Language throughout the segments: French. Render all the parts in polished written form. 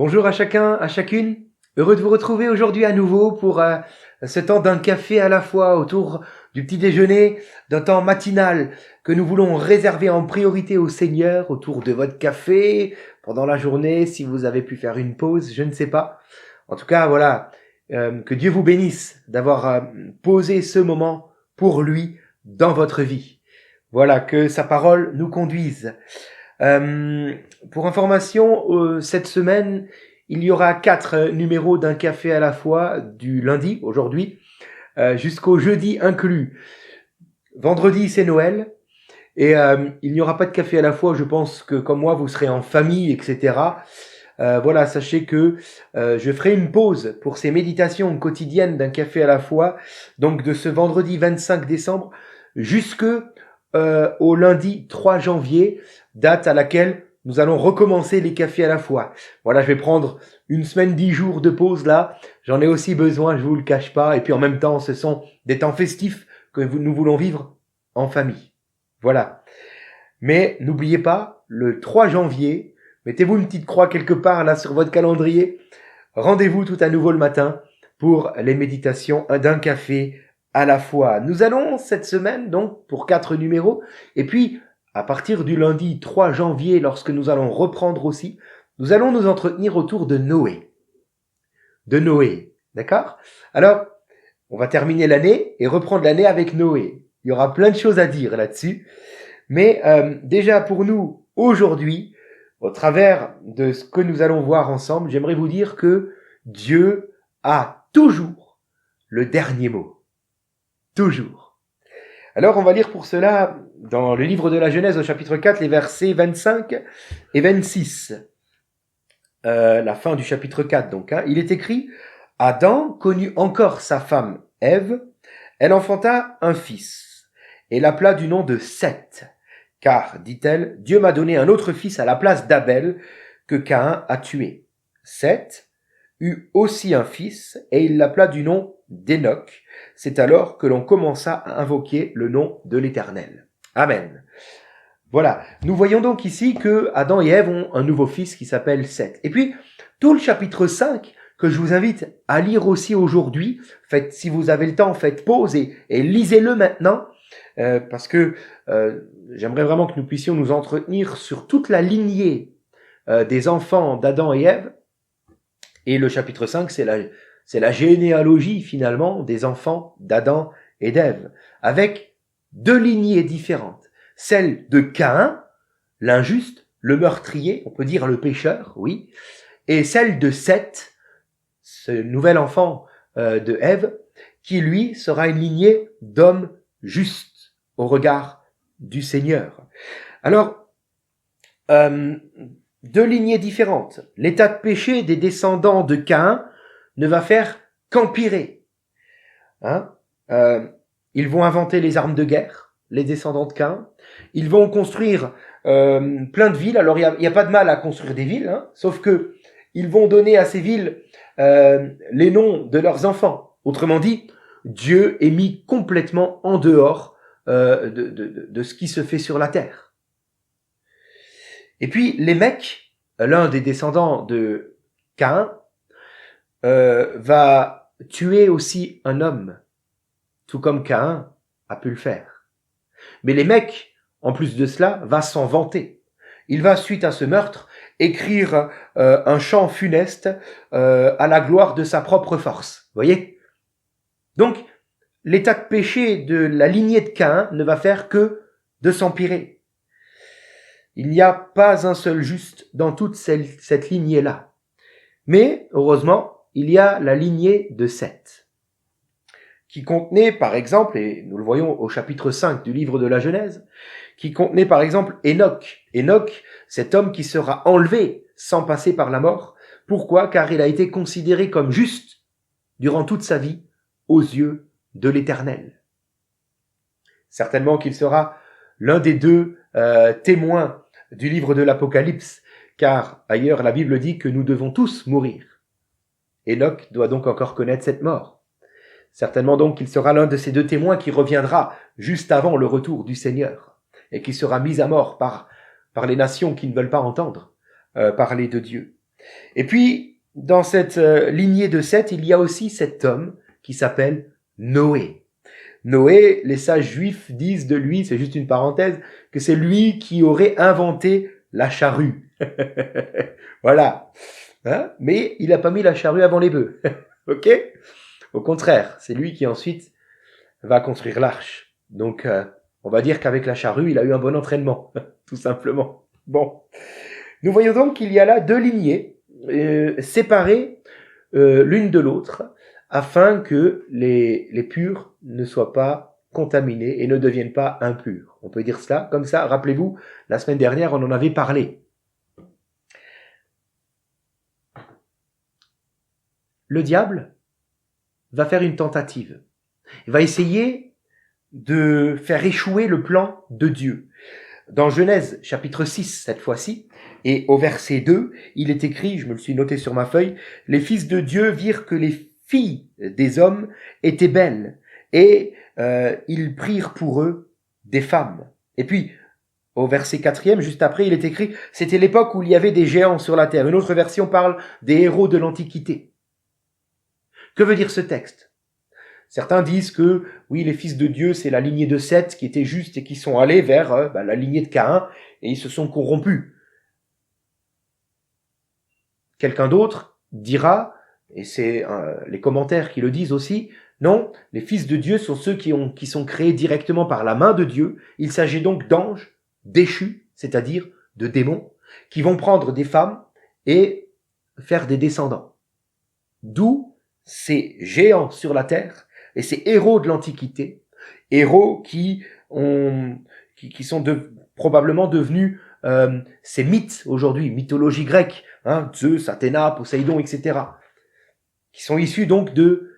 Bonjour à chacun, à chacune. Heureux de vous retrouver aujourd'hui à nouveau pour ce temps d'un café à la fois autour du petit déjeuner, d'un temps matinal que nous voulons réserver en priorité au Seigneur autour de votre café pendant la journée, si vous avez pu faire une pause, je ne sais pas. En tout cas, voilà, que Dieu vous bénisse d'avoir posé ce moment pour lui dans votre vie. Voilà, que sa parole nous conduise. Euh, pour information, cette semaine, il y aura 4 numéros d'un café à la fois, du lundi, aujourd'hui, jusqu'au jeudi inclus. Vendredi, c'est Noël, et il n'y aura pas de café à la fois. Je pense que, comme moi, vous serez en famille, etc. Voilà, sachez que je ferai une pause pour ces méditations quotidiennes d'un café à la fois, donc de ce vendredi 25 décembre jusque au lundi 3 janvier, date à laquelle nous allons recommencer les cafés à la fois. Voilà, je vais prendre une semaine, 10 jours de pause là. J'en ai aussi besoin, je vous le cache pas. Et puis en même temps, ce sont des temps festifs que nous voulons vivre en famille. Voilà. Mais n'oubliez pas, le 3 janvier, mettez-vous une petite croix quelque part là sur votre calendrier. Rendez-vous tout à nouveau le matin pour les méditations d'un café à la fois. Nous allons cette semaine donc pour 4 numéros. Et puis, à partir du lundi 3 janvier, lorsque nous allons reprendre aussi, nous allons nous entretenir autour de Noé. De Noé, d'accord? Alors, on va terminer l'année et reprendre l'année avec Noé. Il y aura plein de choses à dire là-dessus. Mais déjà pour nous, aujourd'hui, au travers de ce que nous allons voir ensemble, j'aimerais vous dire que Dieu a toujours le dernier mot. Toujours. Alors on va lire pour cela dans le livre de la Genèse au chapitre 4, les versets 25 et 26. La fin du chapitre 4 donc. Il est écrit « Adam connut encore sa femme Ève, elle enfanta un fils, et l'appela du nom de Seth. Car, dit-elle, Dieu m'a donné un autre fils à la place d'Abel que Caïn a tué. Seth eut aussi un fils, et il l'appela du nom d'Enoch. C'est alors que l'on commença à invoquer le nom de l'Éternel. Amen. Voilà. Nous voyons donc ici que Adam et Ève ont un nouveau fils qui s'appelle Seth. Et puis, tout le chapitre 5, que je vous invite à lire aussi aujourd'hui, faites, si vous avez le temps, faites pause et lisez-le maintenant, parce que j'aimerais vraiment que nous puissions nous entretenir sur toute la lignée des enfants d'Adam et Ève. Et le chapitre 5, c'est la généalogie finalement des enfants d'Adam et d'Ève, avec 2 lignées différentes. Celle de Caïn, l'injuste, le meurtrier, on peut dire le pécheur, oui, et celle de Seth, ce nouvel enfant de Ève, qui lui sera une lignée d'hommes justes au regard du Seigneur. Alors, 2 lignées différentes. L'état de péché des descendants de Caïn ne va faire qu'empirer. Ils vont inventer les armes de guerre, les descendants de Caïn. Ils vont construire plein de villes. Alors, il n'y a pas de mal à construire des villes, sauf que ils vont donner à ces villes les noms de leurs enfants. Autrement dit, Dieu est mis complètement en dehors de ce qui se fait sur la terre. Et puis, Lémec, l'un des descendants de Caïn, va tuer aussi un homme, tout comme Caïn a pu le faire. Mais Lémec, en plus de cela, va s'en vanter. Il va, suite à ce meurtre, écrire un chant funeste à la gloire de sa propre force. Voyez ? Donc, l'état de péché de la lignée de Caïn ne va faire que de s'empirer. Il n'y a pas un seul juste dans toute cette lignée-là. Mais, heureusement, il y a la lignée de Seth, qui contenait, par exemple, et nous le voyons au chapitre 5 du livre de la Genèse, qui contenait, par exemple, Enoch. Enoch, cet homme qui sera enlevé sans passer par la mort. Pourquoi ? Car il a été considéré comme juste durant toute sa vie aux yeux de l'Éternel. Certainement qu'il sera l'un des 2 témoins du livre de l'Apocalypse, car ailleurs la Bible dit que nous devons tous mourir. Enoch doit donc encore connaître cette mort. Certainement donc qu'il sera l'un de ces 2 témoins qui reviendra juste avant le retour du Seigneur et qui sera mis à mort par les nations qui ne veulent pas entendre parler de Dieu. Et puis, dans cette lignée de Seth, il y a aussi cet homme qui s'appelle Noé. Noé, les sages juifs disent de lui, c'est juste une parenthèse, que c'est lui qui aurait inventé la charrue. Voilà. Hein? Mais il n'a pas mis la charrue avant les bœufs. Ok? Au contraire, c'est lui qui ensuite va construire l'arche. Donc, on va dire qu'avec la charrue, il a eu un bon entraînement, tout simplement. Bon. Nous voyons donc qu'il y a là deux lignées séparées l'une de l'autre, afin que les purs ne soient pas contaminés et ne deviennent pas impurs. On peut dire cela comme ça. Rappelez-vous, la semaine dernière, on en avait parlé. Le diable va faire une tentative. Il va essayer de faire échouer le plan de Dieu. Dans Genèse chapitre 6, cette fois-ci, et au verset 2, il est écrit, je me le suis noté sur ma feuille, « Les fils de Dieu virent que les filles des hommes étaient belles, et ils prirent pour eux des femmes. » Et puis, au verset 4e, juste après, il est écrit, « C'était l'époque où il y avait des géants sur la terre. » Une autre version parle des héros de l'Antiquité. Que veut dire ce texte? Certains disent que, oui, les fils de Dieu, c'est la lignée de Seth qui était juste et qui sont allés vers la lignée de Caïn et ils se sont corrompus. Quelqu'un d'autre dira, et c'est les commentaires qui le disent aussi, non, les fils de Dieu sont ceux qui sont créés directement par la main de Dieu. Il s'agit donc d'anges déchus, c'est-à-dire de démons, qui vont prendre des femmes et faire des descendants. D'où ces géants sur la terre et ces héros de l'Antiquité, héros qui sont probablement devenus ces mythes aujourd'hui, mythologie grecque, hein, Zeus, Athéna, Poséidon, etc., qui sont issus donc de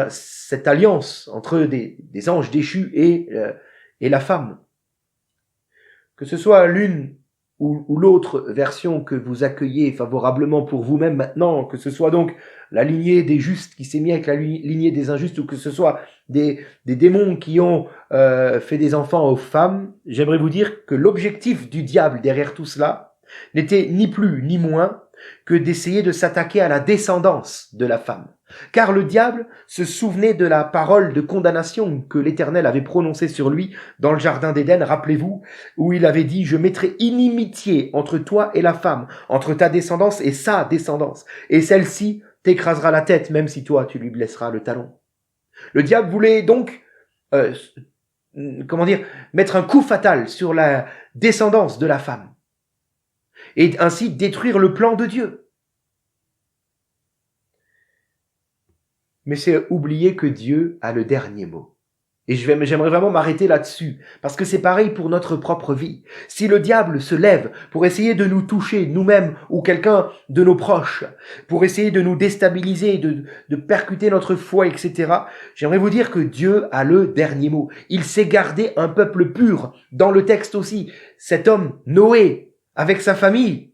cette alliance entre des anges déchus et la femme. Que ce soit l'une ou l'autre version que vous accueillez favorablement pour vous-même maintenant, que ce soit donc la lignée des justes qui s'est mise avec la lignée des injustes, ou que ce soit des démons qui ont fait des enfants aux femmes, j'aimerais vous dire que l'objectif du diable derrière tout cela n'était ni plus ni moins que d'essayer de s'attaquer à la descendance de la femme. Car le diable se souvenait de la parole de condamnation que l'Éternel avait prononcée sur lui dans le jardin d'Éden, rappelez-vous, où il avait dit « Je mettrai inimitié entre toi et la femme, entre ta descendance et sa descendance, et celle-ci t'écrasera la tête, même si toi tu lui blesseras le talon. » Le diable voulait donc, mettre un coup fatal sur la descendance de la femme, et ainsi détruire le plan de Dieu. Mais c'est oublier que Dieu a le dernier mot. Et j'aimerais vraiment m'arrêter là-dessus, parce que c'est pareil pour notre propre vie. Si le diable se lève pour essayer de nous toucher, nous-mêmes ou quelqu'un de nos proches, pour essayer de nous déstabiliser, de percuter notre foi, etc., j'aimerais vous dire que Dieu a le dernier mot. Il sait garder un peuple pur. Dans le texte aussi, cet homme, Noé, avec sa famille,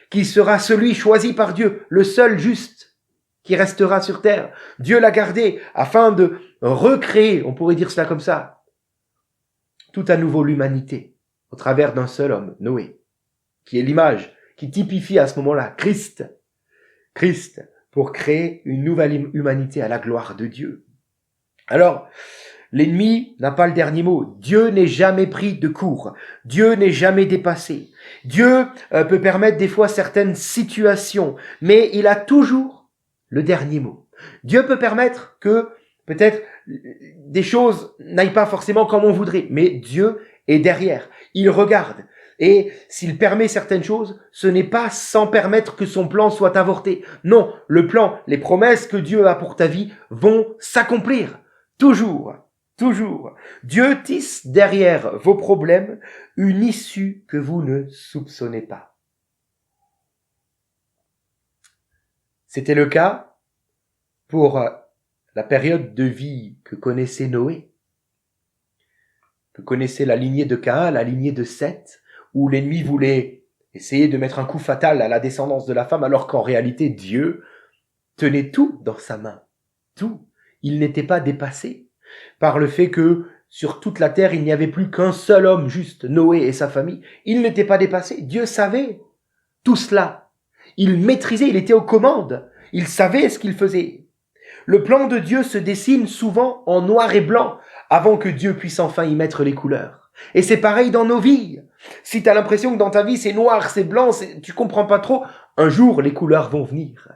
qui sera celui choisi par Dieu, le seul juste, qui restera sur terre. Dieu l'a gardé afin de recréer, on pourrait dire cela comme ça, tout à nouveau l'humanité au travers d'un seul homme, Noé, qui est l'image, qui typifie à ce moment-là Christ, pour créer une nouvelle humanité à la gloire de Dieu. Alors, l'ennemi n'a pas le dernier mot. Dieu n'est jamais pris de court. Dieu n'est jamais dépassé. Dieu peut permettre des fois certaines situations, mais il a toujours le dernier mot. Dieu peut permettre que peut-être des choses n'aillent pas forcément comme on voudrait, mais Dieu est derrière. Il regarde. Et s'il permet certaines choses, ce n'est pas sans permettre que son plan soit avorté. Non, le plan, les promesses que Dieu a pour ta vie vont s'accomplir. Toujours, toujours. Dieu tisse derrière vos problèmes une issue que vous ne soupçonnez pas. C'était le cas pour la période de vie que connaissait Noé, que connaissait la lignée de Caïn, la lignée de Seth, où l'ennemi voulait essayer de mettre un coup fatal à la descendance de la femme, alors qu'en réalité Dieu tenait tout dans sa main, tout. Il n'était pas dépassé par le fait que sur toute la terre il n'y avait plus qu'un seul homme juste, Noé et sa famille. Il n'était pas dépassé, Dieu savait tout cela. il maîtrisait, il était aux commandes, il savait ce qu'il faisait. Le plan de Dieu se dessine souvent en noir et blanc avant que Dieu puisse enfin y mettre les couleurs. Et c'est pareil dans nos vies. Si tu as l'impression que dans ta vie c'est noir, c'est blanc, tu comprends pas trop, un jour les couleurs vont venir.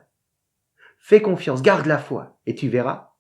Fais confiance, garde la foi et tu verras.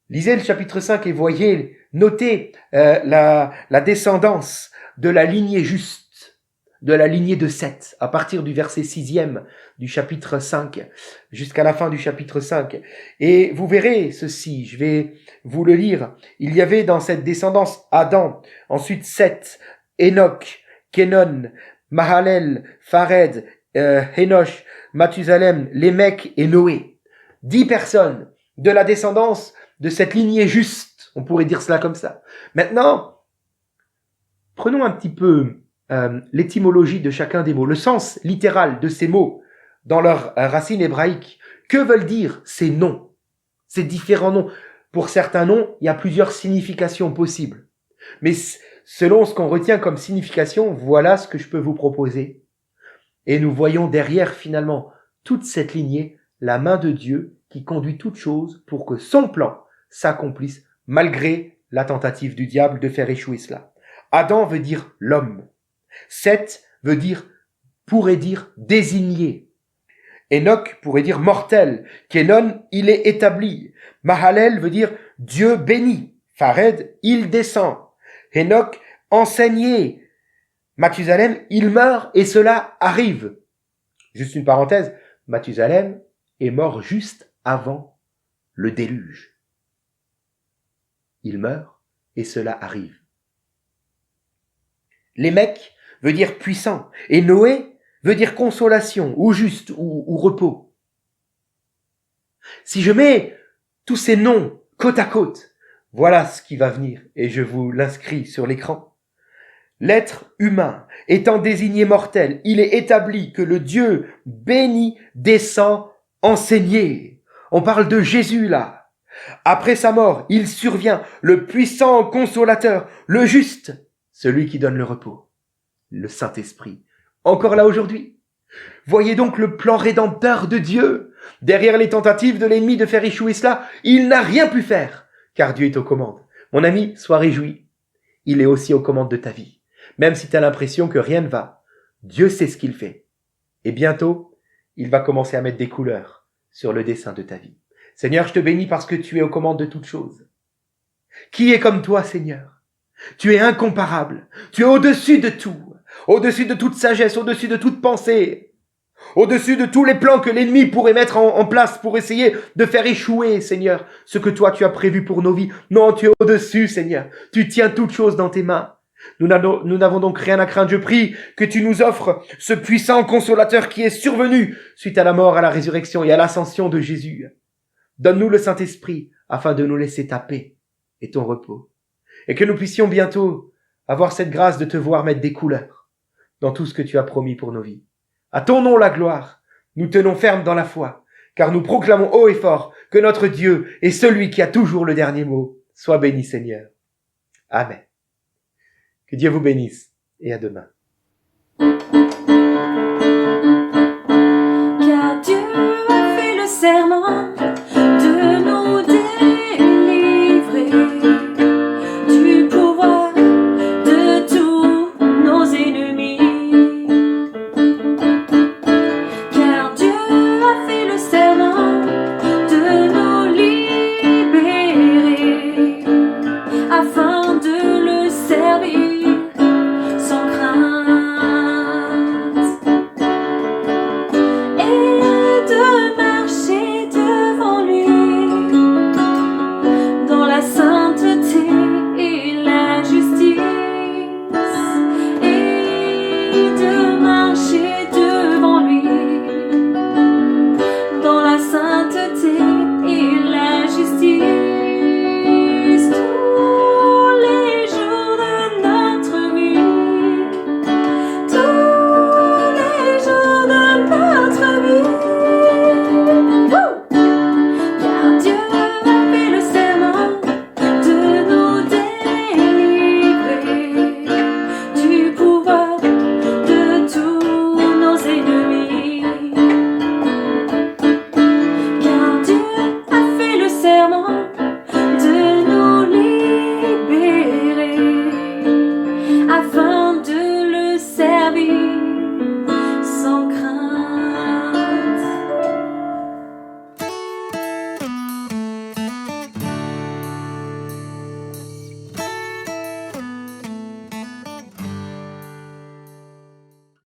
Lisez le chapitre 5 et voyez, notez la descendance de la lignée juste, de la lignée de Seth, à partir du verset 6e du chapitre 5, jusqu'à la fin du chapitre 5. Et vous verrez ceci, je vais vous le lire. Il y avait dans cette descendance Adam, ensuite Seth, Enoch, Kenon, Mahalel, Phared, Hénoch, Mathusalem, Lémec et Noé. 10 personnes de la descendance de cette lignée juste, on pourrait dire cela comme ça. Maintenant, prenons un petit peu l'étymologie de chacun des mots, le sens littéral de ces mots dans leur racine hébraïque. Que veulent dire ces noms, ces différents noms? Pour certains noms, il y a plusieurs significations possibles. Mais selon ce qu'on retient comme signification, voilà ce que je peux vous proposer. Et nous voyons derrière finalement toute cette lignée, la main de Dieu qui conduit toutes choses pour que son plan s'accomplisse malgré la tentative du diable de faire échouer cela. Adam veut dire l'homme. Seth pourrait dire désigné. Enoch pourrait dire mortel. Kenon, il est établi. Mahalel veut dire Dieu béni. Phared, il descend. Enoch, enseigné. Mathusalem, il meurt et cela arrive. Juste une parenthèse, Mathusalem est mort juste avant le déluge. Il meurt et cela arrive. Lémec veut dire puissant et Noé veut dire consolation ou juste ou repos. Si je mets tous ces noms côte à côte, voilà ce qui va venir et je vous l'inscris sur l'écran. L'être humain étant désigné mortel, il est établi que le Dieu béni descend enseigné. On parle de Jésus là. Après sa mort, il survient, le puissant consolateur, le juste, celui qui donne le repos, le Saint-Esprit, encore là aujourd'hui. Voyez donc le plan rédempteur de Dieu. Derrière les tentatives de l'ennemi de faire échouer cela, il n'a rien pu faire, car Dieu est aux commandes. Mon ami, sois réjoui. Il est aussi aux commandes de ta vie. Même si tu as l'impression que rien ne va, Dieu sait ce qu'il fait. Et bientôt, il va commencer à mettre des couleurs sur le dessin de ta vie. Seigneur, je te bénis parce que tu es aux commandes de toutes choses. Qui est comme toi, Seigneur? Tu es incomparable. Tu es au-dessus de tout. Au-dessus de toute sagesse, au-dessus de toute pensée. Au-dessus de tous les plans que l'ennemi pourrait mettre en place pour essayer de faire échouer, Seigneur, ce que toi tu as prévu pour nos vies. Non, tu es au-dessus, Seigneur. Tu tiens toutes choses dans tes mains. Nous n'avons donc rien à craindre. Je prie que tu nous offres ce puissant consolateur qui est survenu suite à la mort, à la résurrection et à l'ascension de Jésus. Donne-nous le Saint-Esprit afin de nous laisser ta paix et ton repos. Et que nous puissions bientôt avoir cette grâce de te voir mettre des couleurs dans tout ce que tu as promis pour nos vies. À ton nom la gloire, nous tenons ferme dans la foi, car nous proclamons haut et fort que notre Dieu est celui qui a toujours le dernier mot. Sois béni, Seigneur. Amen. Que Dieu vous bénisse et à demain. Car Dieu a fait le serment